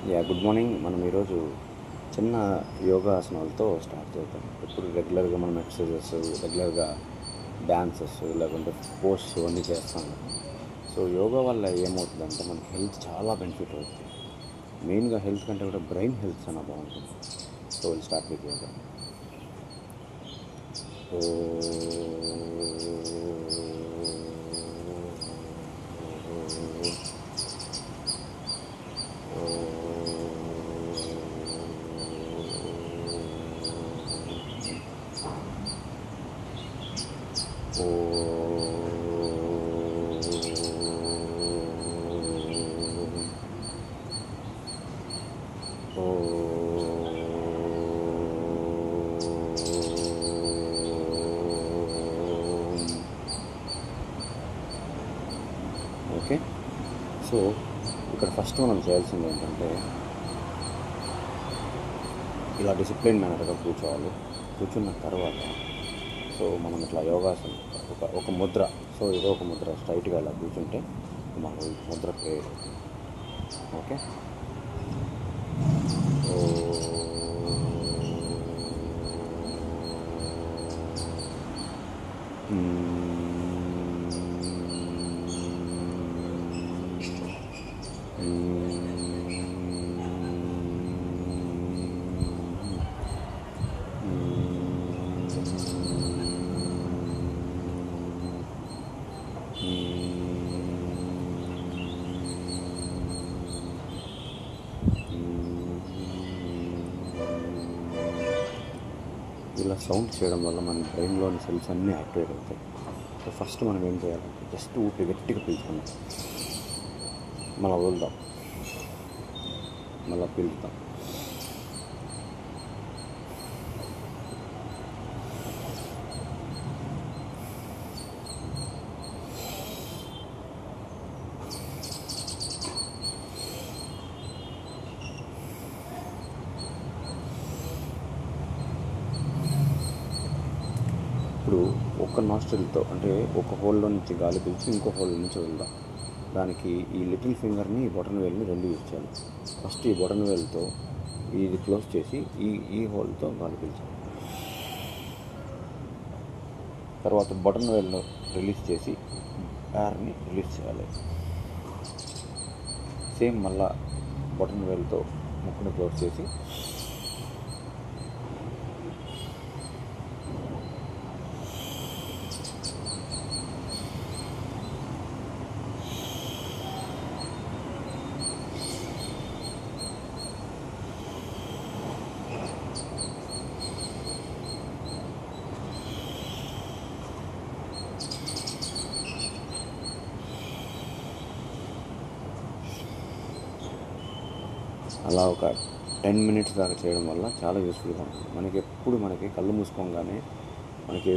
Good morning. మనం ఈరోజు చిన్న యోగాసనాలతో స్టార్ట్ చేద్దాం. ఎప్పుడు రెగ్యులర్గా మనం ఎక్సర్సైజెస్, రెగ్యులర్గా డ్యాన్సెస్, లేకుంటే పోస్ట్స్ అన్నీ చేస్తాం కదా. సో యోగా వల్ల ఏమవుతుందంటే మనకి హెల్త్ చాలా బెనిఫిట్ అవుతుంది. మెయిన్గా హెల్త్ కంటే కూడా బ్రెయిన్ హెల్త్ చాలా బాగుంటుంది. So will start with yoga. Okay, so ఇక్కడ ఫస్ట్ మనం చేయాల్సింది ఏంటంటే ఇలా డిసిప్లిన్ మేనర్గా కూర్చోవాలి. కూర్చున్న తర్వాత సో మనం ఇట్లా యోగాసనం ఒక ముద్ర, సో ఏదో ఒక ముద్ర స్ట్రైట్గా ఇలా కూర్చుంటే మనం ముద్ర పేరు. ఓకే, ఇలా సౌండ్ చేయడం వల్ల మన బ్రెయిన్లోని సెల్స్ అన్నీ యాక్టివేట్ అవుతాయి. సో ఫస్ట్ మనం ఏం చేయాలంటే జస్ట్ ఊపిరి గట్టిగా పీల్చుకుందాం, మళ్ళీ వదులుదాం, మళ్ళీ పీల్చుదాం. ఇప్పుడు ఒక నాస్ట్రిల్తో అంటే ఒక హోల్లో నుంచి గాలి పీల్చి ఇంకో హోల్ నుంచి వదులుదాం. దానికి ఈ లిటిల్ ఫింగర్ని, బొటన్ వేల్ని రెండు యూజ్ చేయాలి. ఫస్ట్ ఈ బొటన్ వేల్తో ఇది క్లోజ్ చేసి ఈ హోల్తో గాలి పీల్చాలి. తర్వాత బొటన్ వేల్ను రిలీజ్ చేసి ఎయిర్ని రిలీజ్ చేయాలి. సేమ్ మళ్ళా బొటన్ వేల్తో ముక్కుని క్లోజ్ చేసి అలా ఒక 10 మినిట్స్ దాకా చేయడం వల్ల చాలా యూస్ఫుల్గా ఉంటుంది. మనకి కళ్ళు మూసుకోగానే మనకి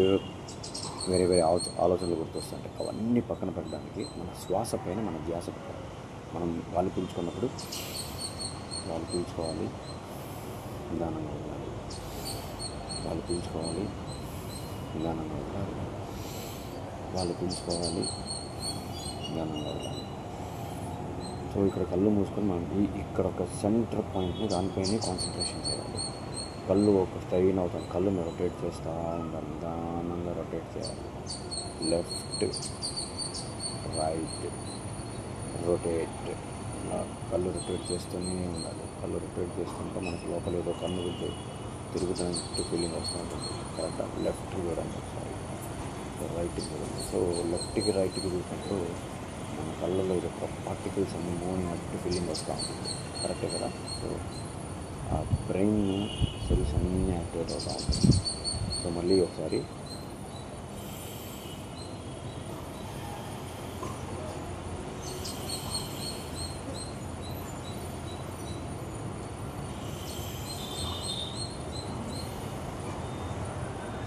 వేరే వేరే ఆలోచనలు గుర్తొస్తుంటాయి. అవన్నీ పక్కన పెట్టడానికి మన శ్వాస పైన మన ధ్యాస పెట్టాలి. మనం గాలి పీల్చుకున్నప్పుడు గాలి పీల్చుకోవాలి, నిదానంగా వదలాలి. గాలి పీల్చుకోవాలి, నిదానంగా వదలాలి. గాలి పీల్చుకోవాలి, నిదానంగా వదలాలి. సో ఇక్కడ కళ్ళు మూసుకొని మనం ఇక్కడ ఒక సెంటర్ పాయింట్ని దానిపైనే కాన్సన్ట్రేషన్ చేయాలి. కళ్ళు ఒక స్ట్రైన్ అవుతాం, కళ్ళుని రొటేట్ చేస్తూ ఉండాలి, నిదానంగా రొటేట్ చేయాలి. Left, right, rotate. ఇలా కళ్ళు రొటేట్ చేస్తూనే ఉండాలి. కళ్ళు రొటేట్ చేస్తుంటే మనకి లోపల ఏదో కన్ను తిరుగుతున్నట్టు ఫీలింగ్ వస్తూ ఉంటుంది. కరెక్ట్గా లెఫ్ట్కి చూడండి ఒకసారి, రైట్కి చూడండి. సో లెఫ్ట్కి రైట్కి చూసినప్పుడు మన కళ్ళలో ఇది ఒక పార్టికల్స్ అన్ని మూవింగ్ అన్నట్టు ఫీలింగ్ వస్తూ ఉంటుంది. కరెక్టే కదా. సో ఆ బ్రెయిన్ సెల్స్ అన్నీ యాక్టివేట్ అవుతూ ఉంటుంది. సో మళ్ళీ ఒకసారి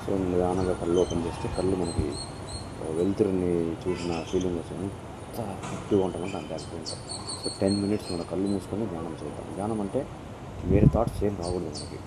సో నిదానంగా కళ్ళు ఓపెన్ చేస్తే కళ్ళు మనకి వెలుతురుని చూసిన ఫీలింగ్ వస్తుంది. ఎంత యాక్టివ్గా ఉంటుందంటే అంత యాక్టివ్గా ఉంటుంది. సో 10 మినిట్స్ మన కళ్ళు మూసుకొని ధ్యానం చేద్దాం. ధ్యానం అంటే వేరే థాట్స్ ఏం రాకూడదు మనకి.